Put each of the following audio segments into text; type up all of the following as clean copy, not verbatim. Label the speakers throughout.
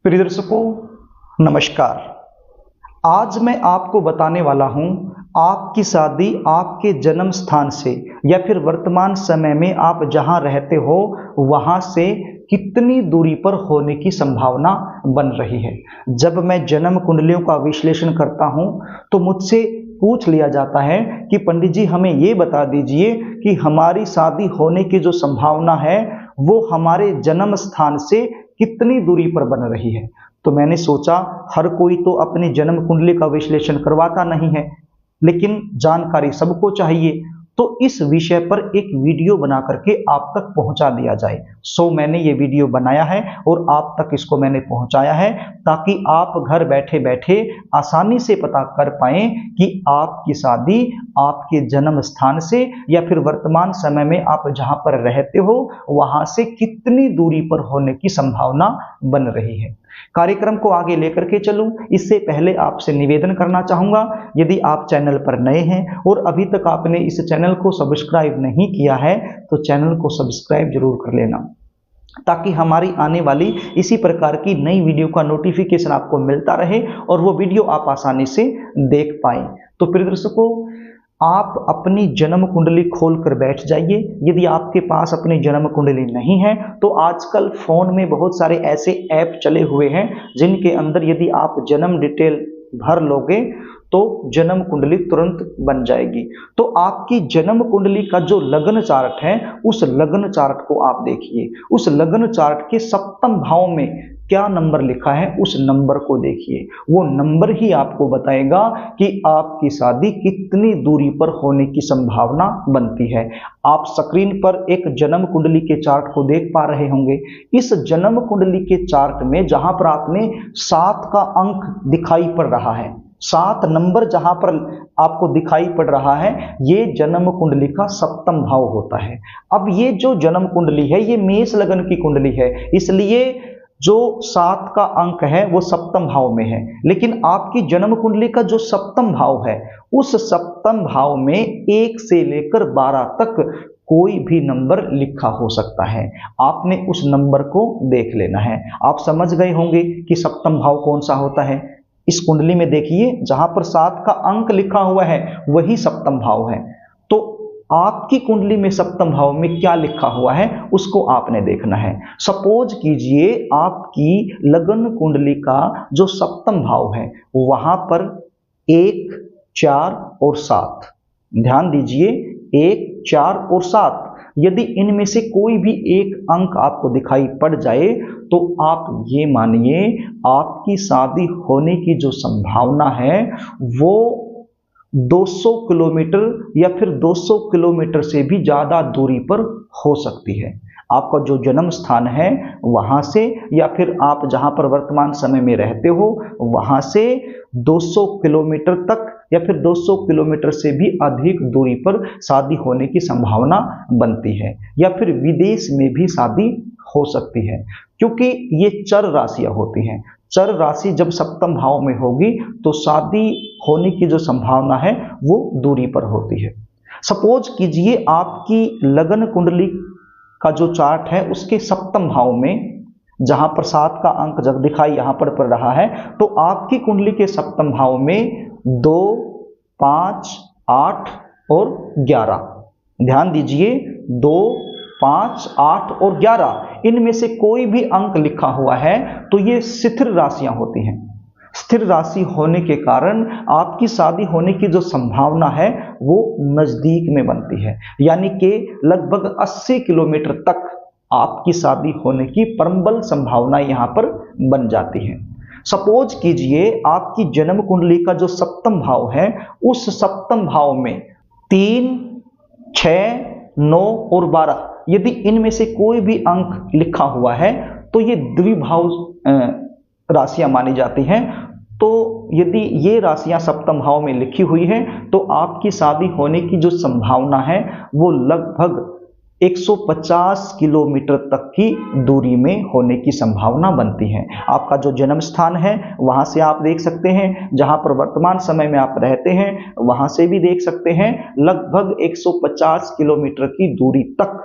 Speaker 1: प्रिय दर्शकों, नमस्कार। आज मैं आपको बताने वाला हूं आपकी शादी आपके जन्म स्थान से या फिर वर्तमान समय में आप जहां रहते हो वहां से कितनी दूरी पर होने की संभावना बन रही है। जब मैं जन्म कुंडलियों का विश्लेषण करता हूं तो मुझसे पूछ लिया जाता है कि पंडित जी हमें ये बता दीजिए कि हमारी शादी होने की जो संभावना है वो हमारे जन्म स्थान से कितनी दूरी पर बन रही है। तो मैंने सोचा हर कोई तो अपनी जन्म कुंडली का विश्लेषण करवाता नहीं है, लेकिन जानकारी सबको चाहिए, तो इस विषय पर एक वीडियो बना करके आप तक पहुंचा दिया जाए। मैंने ये वीडियो बनाया है और आप तक इसको मैंने पहुंचाया है ताकि आप घर बैठे बैठे आसानी से पता कर पाएं कि आपकी शादी आपके जन्म स्थान से या फिर वर्तमान समय में आप जहां पर रहते हो वहां से कितनी दूरी पर होने की संभावना बन रही है। कार्यक्रम को आगे लेकर के चलूं, इससे पहले आपसे निवेदन करना चाहूंगा, यदि आप चैनल पर नए हैं और अभी तक आपने इस चैनल को सब्सक्राइब नहीं किया है तो चैनल को सब्सक्राइब जरूर कर लेना ताकि हमारी आने वाली इसी प्रकार की नई वीडियो का नोटिफिकेशन आपको मिलता रहे और वो वीडियो आप आसानी से देख पाएं। तो प्रिय दर्शकों, आप अपनी जन्म कुंडली खोल कर बैठ जाइए। यदि आपके पास अपनी जन्म कुंडली नहीं है तो आजकल फोन में बहुत सारे ऐसे ऐप चले हुए हैं जिनके अंदर यदि आप जन्म डिटेल भर लोगे तो जन्म कुंडली तुरंत बन जाएगी। तो आपकी जन्म कुंडली का जो लग्न चार्ट है उस लग्न चार्ट को आप देखिए। उस लग्न चार्ट के सप्तम भाव में क्या नंबर लिखा है उस नंबर को देखिए। वो नंबर ही आपको बताएगा कि आपकी शादी कितनी दूरी पर होने की संभावना बनती है। आप स्क्रीन पर एक जन्म कुंडली के चार्ट को देख पा रहे होंगे। इस जन्म कुंडली के चार्ट में जहां पर आपने 7 का अंक दिखाई पड़ रहा है, 7 नंबर जहां पर आपको दिखाई पड़ रहा है, ये जन्म कुंडली का सप्तम भाव होता है। अब ये जो जन्म कुंडली है ये मेष लगन की कुंडली है, इसलिए जो 7 का अंक है वो सप्तम भाव में है। लेकिन आपकी जन्म कुंडली का जो सप्तम भाव है उस सप्तम भाव में 1 से लेकर 12 तक कोई भी नंबर लिखा हो सकता है। आपने उस नंबर को देख लेना है। आप समझ गए होंगे कि सप्तम भाव कौन सा होता है। इस कुंडली में देखिए जहां पर 7 का अंक लिखा हुआ है वही सप्तम भाव है। तो आपकी कुंडली में सप्तम भाव में क्या लिखा हुआ है उसको आपने देखना है। सपोज कीजिए आपकी लगन कुंडली का जो सप्तम भाव है वहां पर 1, 4 और 7, ध्यान दीजिए 1, 4 और 7, यदि इनमें से कोई भी एक अंक आपको दिखाई पड़ जाए तो आप ये मानिए आपकी शादी होने की जो संभावना है वो 200 किलोमीटर या फिर 200 किलोमीटर से भी ज्यादा दूरी पर हो सकती है। आपका जो जन्म स्थान है वहां से या फिर आप जहां पर वर्तमान समय में रहते हो वहां से 200 किलोमीटर तक या फिर 200 किलोमीटर से भी अधिक दूरी पर शादी होने की संभावना बनती है, या फिर विदेश में भी शादी हो सकती है, क्योंकि ये चर राशियां होती हैं। चर राशि जब सप्तम भाव में होगी तो शादी होने की जो संभावना है वो दूरी पर होती है। सपोज कीजिए आपकी लगन कुंडली का जो चार्ट है उसके सप्तम भाव में जहां पर 7 का अंक जब दिखाई यहां पर पड़ रहा है तो आपकी कुंडली के सप्तम भाव में 2, 5, 8 और 11, ध्यान दीजिए 2, 5, 8 और 11, इनमें से कोई भी अंक लिखा हुआ है तो ये स्थिर राशियां होती हैं। स्थिर राशि होने के कारण आपकी शादी होने की जो संभावना है वो नजदीक में बनती है, यानी कि लगभग 80 किलोमीटर तक आपकी शादी होने की प्रबल संभावना यहां पर बन जाती है। सपोज कीजिए आपकी जन्म कुंडली का जो सप्तम भाव है उस सप्तम भाव में 3, 6, 9 और 12, यदि इनमें से कोई भी अंक लिखा हुआ है तो ये द्विभाव राशियां मानी जाती हैं। तो यदि ये राशियां सप्तम भाव में लिखी हुई है तो आपकी शादी होने की जो संभावना है वो लगभग 150 किलोमीटर तक की दूरी में होने की संभावना बनती है। आपका जो जन्म स्थान है वहां से आप देख सकते हैं, जहां पर वर्तमान समय में आप रहते हैं वहां से भी देख सकते हैं, लगभग 150 किलोमीटर की दूरी तक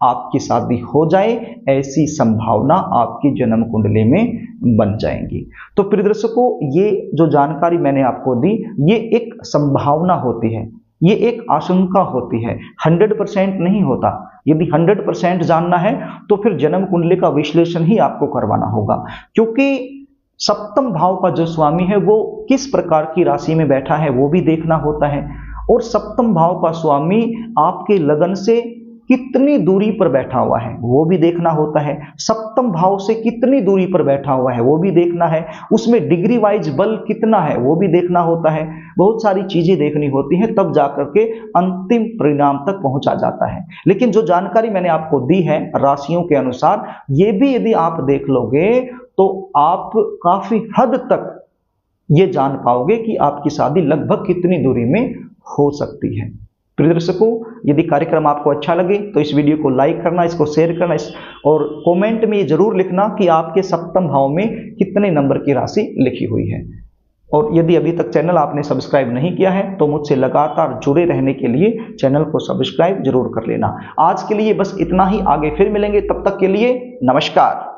Speaker 1: आपकी शादी हो जाए, ऐसी संभावना आपकी जन्म कुंडली में बन जाएंगी। तो प्रिय दर्शकों, ये जो जानकारी मैंने आपको दी, ये एक संभावना होती है, ये एक आशंका होती है, 100% नहीं होता। यदि 100% जानना है तो फिर जन्म कुंडली का विश्लेषण ही आपको करवाना होगा, क्योंकि सप्तम भाव का जो स्वामी है वो किस प्रकार की राशि में बैठा है वो भी देखना होता है, और सप्तम भाव का स्वामी आपके लगन से कितनी दूरी पर बैठा हुआ है वो भी देखना होता है, सप्तम भाव से कितनी दूरी पर बैठा हुआ है वो भी देखना है, उसमें डिग्री वाइज बल कितना है वो भी देखना होता है। बहुत सारी चीजें देखनी होती हैं, तब जाकर के अंतिम परिणाम तक पहुंचा जाता है। लेकिन जो जानकारी मैंने आपको दी है राशियों के अनुसार, ये भी यदि आप देख लोगे तो आप काफी हद तक ये जान पाओगे कि आपकी शादी लगभग कितनी दूरी में हो सकती है। प्रिय दर्शकों, यदि कार्यक्रम आपको अच्छा लगे तो इस वीडियो को लाइक करना, इसको शेयर करना, और कमेंट में ये जरूर लिखना कि आपके सप्तम भाव में कितने नंबर की राशि लिखी हुई है। और यदि अभी तक चैनल आपने सब्सक्राइब नहीं किया है तो मुझसे लगातार जुड़े रहने के लिए चैनल को सब्सक्राइब जरूर कर लेना। आज के लिए बस इतना ही, आगे फिर मिलेंगे, तब तक के लिए नमस्कार।